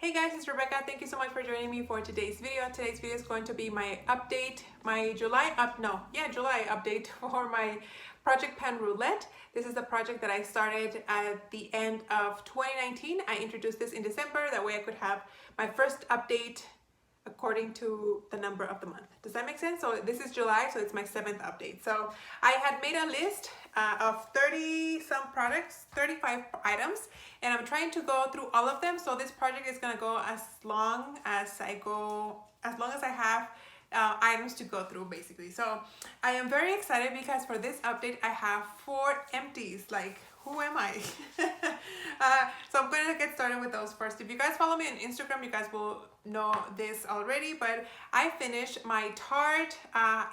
Hey guys, it's Rebecca. Thank you so much for joining me for today's video. Today's video is going to be my update, my July update for my project pen Roulette. This is the project that I started at the end of 2019. I introduced this in December. That way I could have my first update according to the number of the month. Does that make sense? So this is July, so it's my 7th update. So I had made a list of 30 some products, 35 items, and I'm trying to go through all of them. So this project is gonna go as long as I have items to go through, basically. So I am very excited because for this update I have 4 empties. Like, who am I? So I'm gonna get started with those first. If you guys follow me on Instagram, you guys will know this already, but I finished my Tarte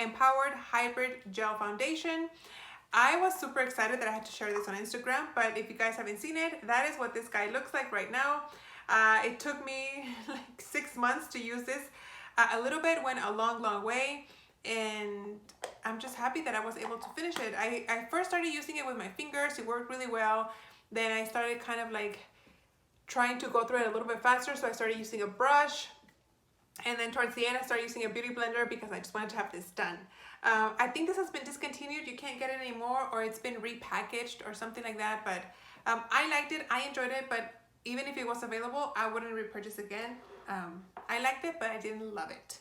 Empowered Hybrid Gel Foundation. I was super excited that I had to share this on Instagram, but if you guys haven't seen it, that is what this guy looks like right now. It took me like 6 months to use this. A little bit went a long way, and I'm just happy that I was able to finish it. I first started using it with my fingers. It worked really well. Then I started kind of like trying to go through it a little bit faster, so I started using a brush, and then towards the end I started using a beauty blender because I just wanted to have this done. I think this has been discontinued. You can't get it anymore, or it's been repackaged or something like that, but I liked it. I enjoyed it, but even if it was available, I wouldn't repurchase again. I liked it, but I didn't love it.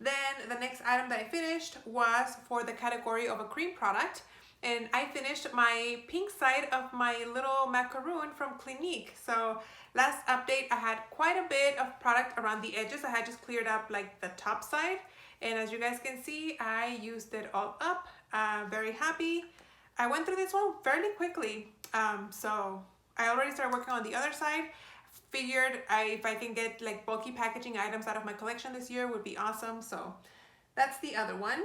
Then the next item that I finished was for the category of a cream product, and I finished my pink side of my little macaroon from Clinique. So last update I had quite a bit of product around the edges. I had just cleared up like the top side, and as you guys can see, I used it all up. Very happy. I went through this one fairly quickly, so I already started working on the other side. Figured if I can get like bulky packaging items out of my collection this year would be awesome. So that's the other one.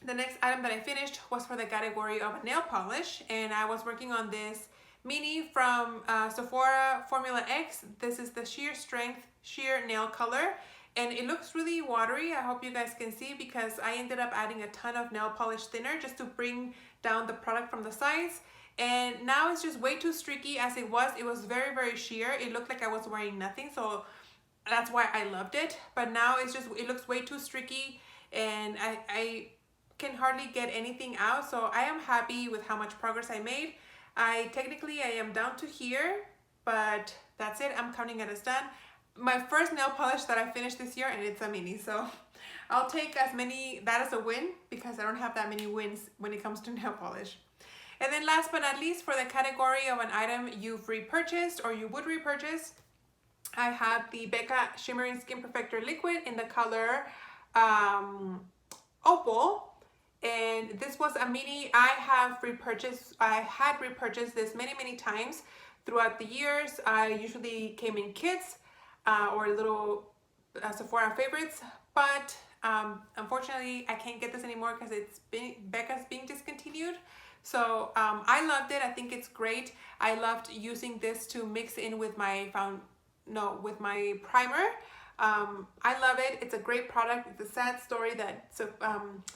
The next item that I finished was for the category of a nail polish, and I was working on this mini from Sephora Formula X. This is the Sheer Strength Sheer Nail Color, and it looks really watery. I hope you guys can see because I ended up adding a ton of nail polish thinner just to bring down the product from the sides. And now it's just way too streaky as it was. It was very sheer. It looked like I was wearing nothing, so that's why I loved it. But now it looks way too streaky, and I can hardly get anything out. So I am happy with how much progress I made. Technically I am down to here, but that's it. I'm counting it as done. My first nail polish that I finished this year, and it's a mini, so I'll take that as a win because I don't have that many wins when it comes to nail polish. And then last but not least, for the category of an item you've repurchased or you would repurchase, I have the Becca Shimmering Skin Perfector Liquid in the color Opal. And this was a mini. I had repurchased this many times throughout the years. I usually came in kits or little Sephora favorites, but unfortunately I can't get this anymore because Becca's being discontinued. So I loved it. I think it's great. I loved using this to mix in with my primer. I love it. It's a great product. It's a sad story that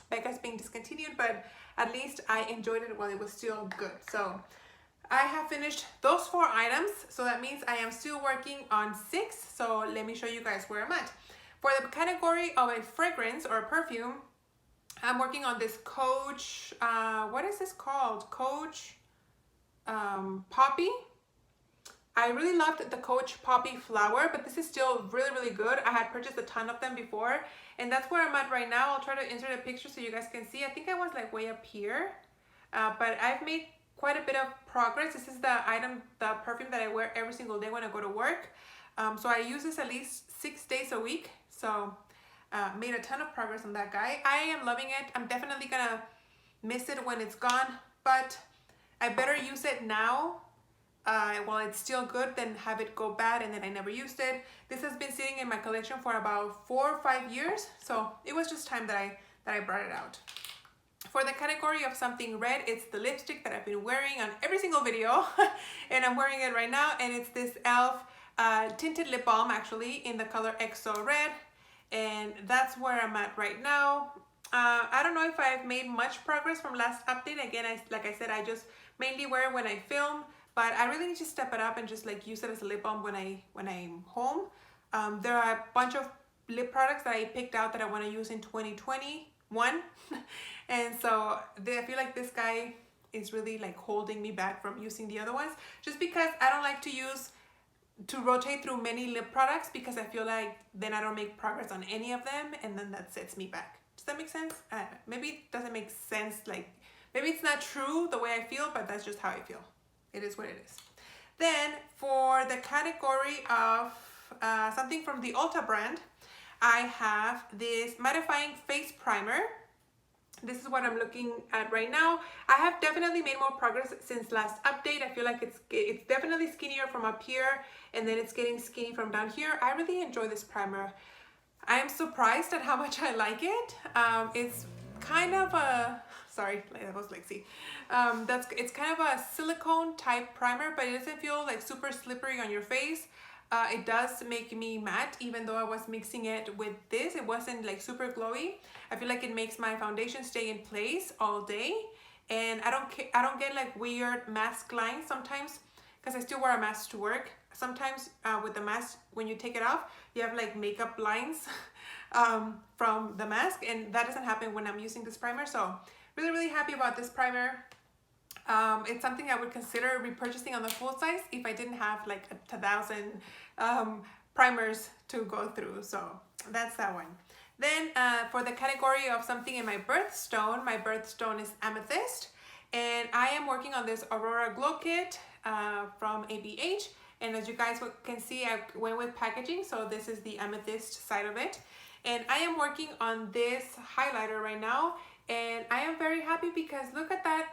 Becca's being discontinued, but at least I enjoyed it while it was still good. So I have finished those 4 items. So that means I am still working on 6. So let me show you guys where I'm at. For the category of a fragrance or a perfume, I'm working on this Coach, what is this called? Coach Poppy. I really loved the Coach Poppy Flower, but this is still really good. I had purchased a ton of them before, and that's where I'm at right now. I'll try to insert a picture so you guys can see. I think I was like way up here, but I've made quite a bit of progress. This is the perfume that I wear every single day when I go to work. So I use this at least 6 days a week. So made a ton of progress on that guy. I am loving it. I'm definitely gonna miss it when it's gone, but I better use it now while it's still good than have it go bad and then I never used it. This has been sitting in my collection for about 4 or 5 years, so it was just time that I brought it out. For the category of something red, it's the lipstick that I've been wearing on every single video and I'm wearing it right now, and it's this e.l.f. Tinted lip balm, actually, in the color XO Red. And that's where I'm at right now. I don't know if I've made much progress from last update. Again, like I said, I just mainly wear it when I film, but I really need to step it up and just like use it as a lip balm when I'm home. There are a bunch of lip products that I picked out that I want to use in 2021 and so I feel like this guy is really like holding me back from using the other ones, just because I don't like to rotate through many lip products, because I feel like then I don't make progress on any of them, and then that sets me back. Does that make sense? Maybe it doesn't make sense, like maybe it's not true the way I feel, but that's just how I feel. It is what it is. Then for the category of something from the Ulta brand, I have this mattifying face primer. This is what I'm looking at right now. I have definitely made more progress since last update. I feel like it's definitely skinnier from up here, and then it's getting skinny from down here. I really enjoy this primer. I am surprised at how much I like it. It's kind of a, sorry, that was Lexi. It's kind of a silicone type primer, but it doesn't feel like super slippery on your face. It does make me matte, even though I was mixing it with this. It wasn't like super glowy. I feel like it makes my foundation stay in place all day, and I don't get like weird mask lines sometimes, because I still wear a mask to work. Sometimes with the mask, when you take it off, you have like makeup lines from the mask, and that doesn't happen when I'm using this primer. So really happy about this primer. It's something I would consider repurchasing on the full size if I didn't have like 1,000 primers to go through. So that's that one. Then for the category of something in my birthstone is amethyst, and I am working on this Aurora Glow Kit from ABH. And as you guys can see, I went with packaging, so this is the amethyst side of it. And I am working on this highlighter right now, and I am very happy because look at that.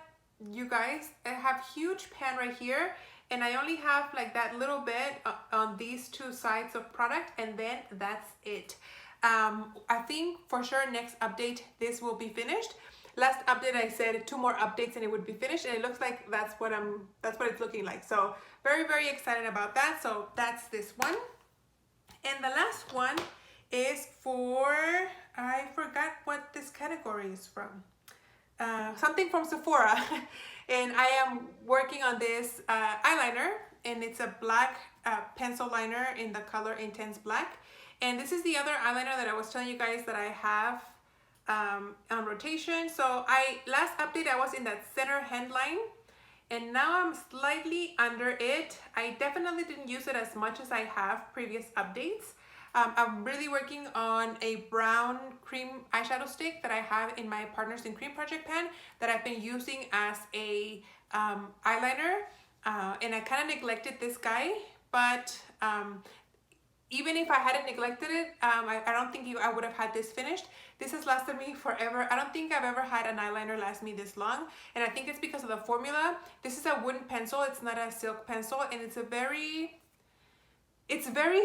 You guys, I have huge pan right here, and I only have like that little bit on these two sides of product, and then that's it. I think for sure next update this will be finished. Last update I said 2 more updates and it would be finished, and it looks like that's what it's looking like. So very excited about that. So that's this one. And the last one is for, I forgot what this category is from. Something from Sephora. And I am working on this eyeliner, and it's a black pencil liner in the color Intense Black. And this is the other eyeliner that I was telling you guys that I have on rotation. So last update I was in that center hand line, and now I'm slightly under it. I definitely didn't use it as much as I have previous updates. I'm really working on a brown cream eyeshadow stick that I have in my Partners in Cream project pan that I've been using as a eyeliner, and I kind of neglected this guy, but even if I hadn't neglected it, I don't think I would have had this finished. This has lasted me forever. I don't think I've ever had an eyeliner last me this long, and I think it's because of the formula. This is a wooden pencil, it's not a silk pencil, and it's very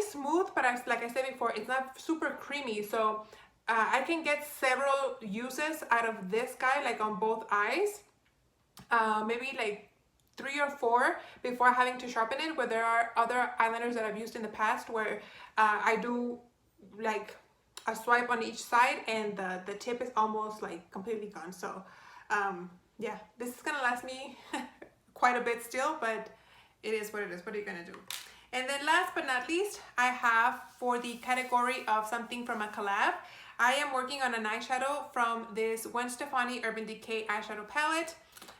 smooth, but like I said before, it's not super creamy. So I can get several uses out of this guy, like on both eyes, maybe like 3 or 4 before having to sharpen it, where there are other eyeliners that I've used in the past where I do like a swipe on each side and the tip is almost like completely gone. So yeah, this is gonna last me quite a bit still, but it is what it is. What are you gonna do? And then last but not least, I have for the category of something from a collab, I am working on an eyeshadow from this Gwen Stefani Urban Decay eyeshadow palette.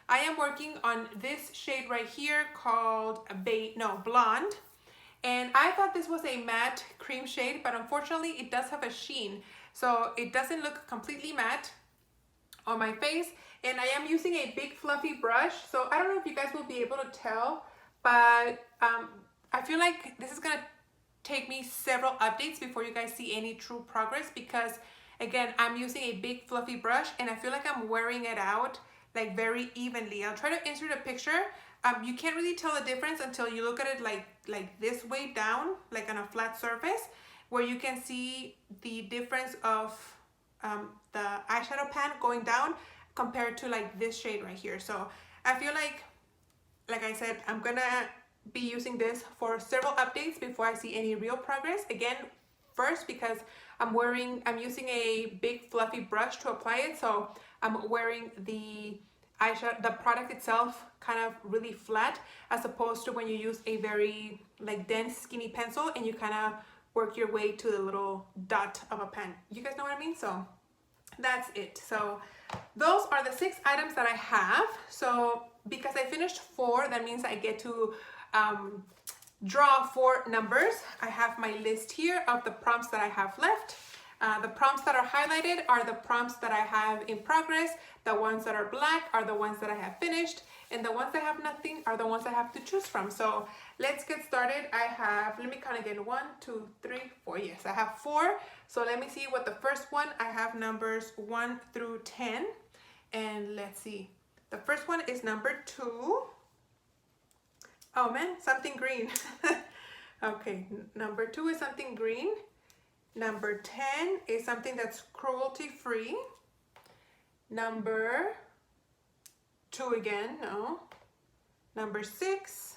I am working on this shade right here called Blonde. And I thought this was a matte cream shade, but unfortunately it does have a sheen. So it doesn't look completely matte on my face. And I am using a big fluffy brush. So I don't know if you guys will be able to tell, but I feel like this is gonna take me several updates before you guys see any true progress, because again, I'm using a big fluffy brush and I feel like I'm wearing it out like very evenly. I'll try to insert a picture. You can't really tell the difference until you look at it like this way down, like on a flat surface, where you can see the difference of the eyeshadow pan going down compared to like this shade right here. So I feel like I said, I'm gonna be using this for several updates before I see any real progress. Again, first because I'm using a big fluffy brush to apply it, so I'm wearing the eyeshadow, the product itself kind of really flat, as opposed to when you use a very like dense skinny pencil and you kind of work your way to the little dot of a pen. You guys know what I mean? So that's it. So those are the 6 items that I have. So because I finished 4, that means I get to draw 4 numbers. I have my list here of the prompts that I have left. The prompts that are highlighted are the prompts that I have in progress. The ones that are black are the ones that I have finished. And the ones that have nothing are the ones I have to choose from. So let's get started. I have, let me count again, 1, 2, 3, 4. Yes, I have 4. So let me see what the first one, I have numbers 1 through 10. And let's see. The first one is number 2. Oh man, something green. Okay, number 2 is something green. Number 10 is something that's cruelty free. Number 2 again, no. Number 6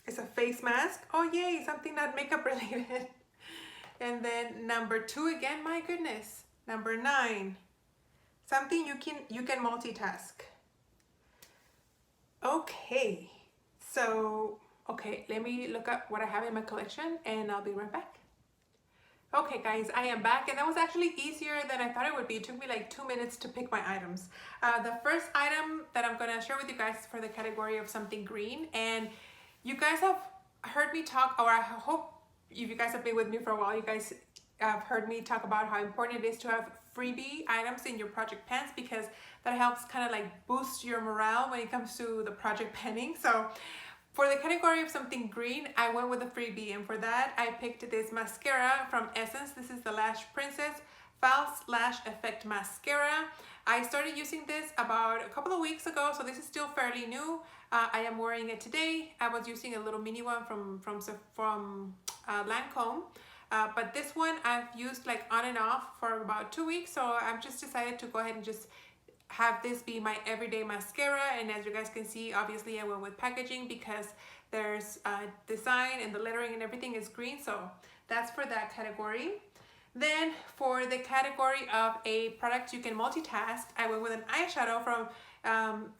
is a face mask. Oh yay, something not makeup related. And then number 2 again, my goodness. Number 9, something you can multitask. Okay, so let me look up what I have in my collection and I'll be right back. Okay guys, I am back, and that was actually easier than I thought it would be. It took me like 2 minutes to pick my items. The first item that I'm gonna share with you guys is for the category of something green, and you guys have heard me talk, or I hope if you guys have been with me for a while, you guys have heard me talk about how important it is to have freebie items in your project pens, because that helps kind of like boost your morale when it comes to the project penning. So for the category of something green, I went with a freebie, and for that I picked this mascara from Essence. This is the Lash Princess False Lash Effect Mascara. I started using this about a couple of weeks ago, so this is still fairly new. I am wearing it today. I was using a little mini one from Lancome, but this one I've used like on and off for about 2 weeks, so I've just decided to go ahead and just have this be my everyday mascara. And as you guys can see, obviously I went with packaging because there's design and the lettering and everything is green, so that's for that category. Then for the category of a product you can multitask, I went with an eyeshadow from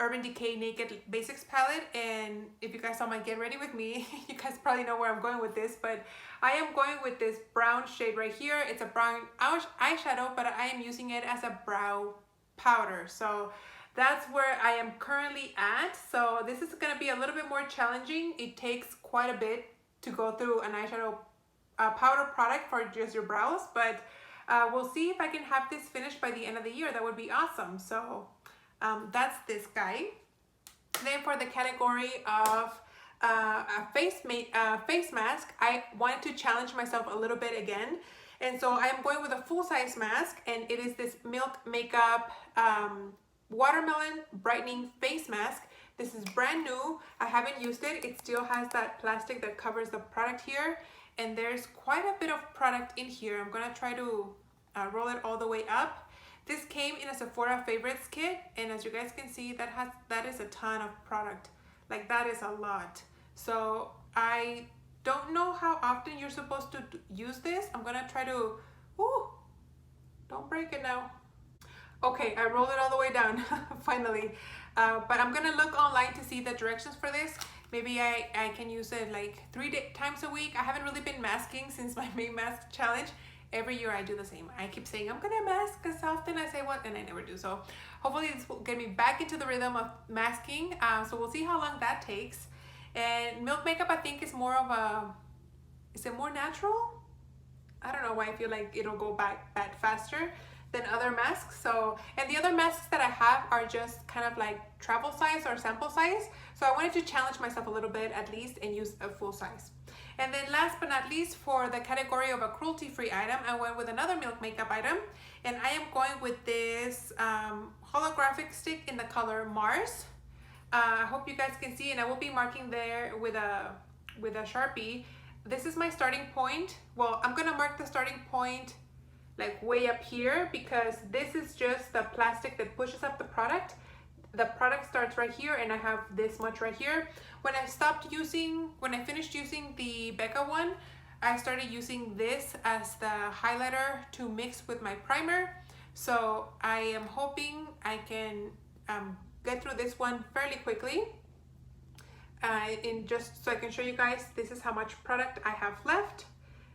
Urban Decay Naked Basics palette. And if you guys saw my Get Ready With Me, you guys probably know where I'm going with this, but I am going with this brown shade right here. It's a brown eyeshadow, but I am using it as a brow powder. So that's where I am currently at. So this is going to be a little bit more challenging. It takes quite a bit to go through an eyeshadow powder product for just your brows, but we'll see if I can have this finished by the end of the year. That would be awesome. So that's this guy. Then for the category of a face mask, I wanted to challenge myself a little bit again. And so I am going with a full-size mask, and it is this Milk Makeup Watermelon Brightening Face Mask. This is brand new. I haven't used it. It still has that plastic that covers the product here, and there's quite a bit of product in here. I'm gonna try to roll it all the way up. This came in a Sephora Favorites kit, and as you guys can see, that is a ton of product. Like, that is a lot. So I don't know how often you're supposed to use this. I'm gonna try to, don't break it now. Okay, I rolled it all the way down, finally. But I'm gonna look online to see the directions for this. Maybe I can use it like 3 times a week. I haven't really been masking since my May Mask challenge. Every year I do the same. I keep saying I'm gonna mask as often as I want, and I never do. So hopefully this will get me back into the rhythm of masking. So we'll see how long that takes. And Milk Makeup, I think, is more of a, is it more natural? I don't know why I feel like it'll go back faster than other masks. So, and the other masks that I have are just kind of like travel size or sample size. So I wanted to challenge myself a little bit at least and use a full size. And then last but not least, for the category of a cruelty-free item, I went with another Milk Makeup item, and I am going with this holographic stick in the color Mars. I hope you guys can see, and I will be marking there with a Sharpie. This is my starting point. Well, I'm gonna mark the starting point like way up here, because this is just the plastic that pushes up the product. The product starts right here, and I have this much right here. When I finished using the Becca one, I started using this as the highlighter to mix with my primer. So I am hoping I can get through this one fairly quickly. In just so I can show you guys, this is how much product I have left,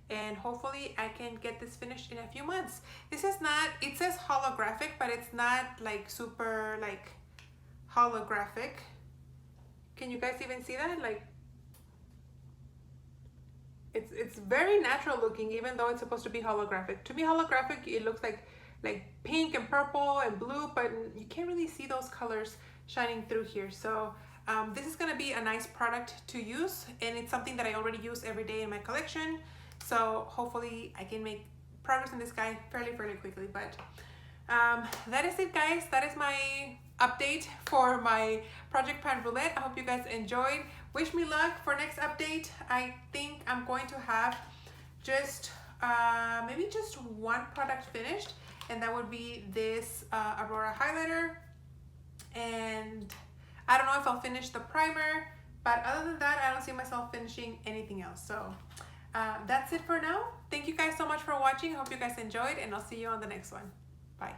and hopefully I can get this finished in a few months. This is not, it says holographic, but it's not like super like holographic. Can you guys even see that? Like it's very natural looking, even though it's supposed to be holographic. To me, holographic, it looks like pink and purple and blue, but you can't really see those colors shining through here. So this is gonna be a nice product to use, and it's something that I already use every day in my collection. So hopefully I can make progress in this guy fairly quickly. But that is it, guys. That is my update for my project pan roulette. I hope you guys enjoyed. Wish me luck for next update. I think I'm going to have just maybe just one product finished, and that would be this Aurora highlighter. And I don't know if I'll finish the primer, but other than that, I don't see myself finishing anything else. So that's it for now. Thank you guys so much for watching. I hope you guys enjoyed, and I'll see you on the next one. Bye.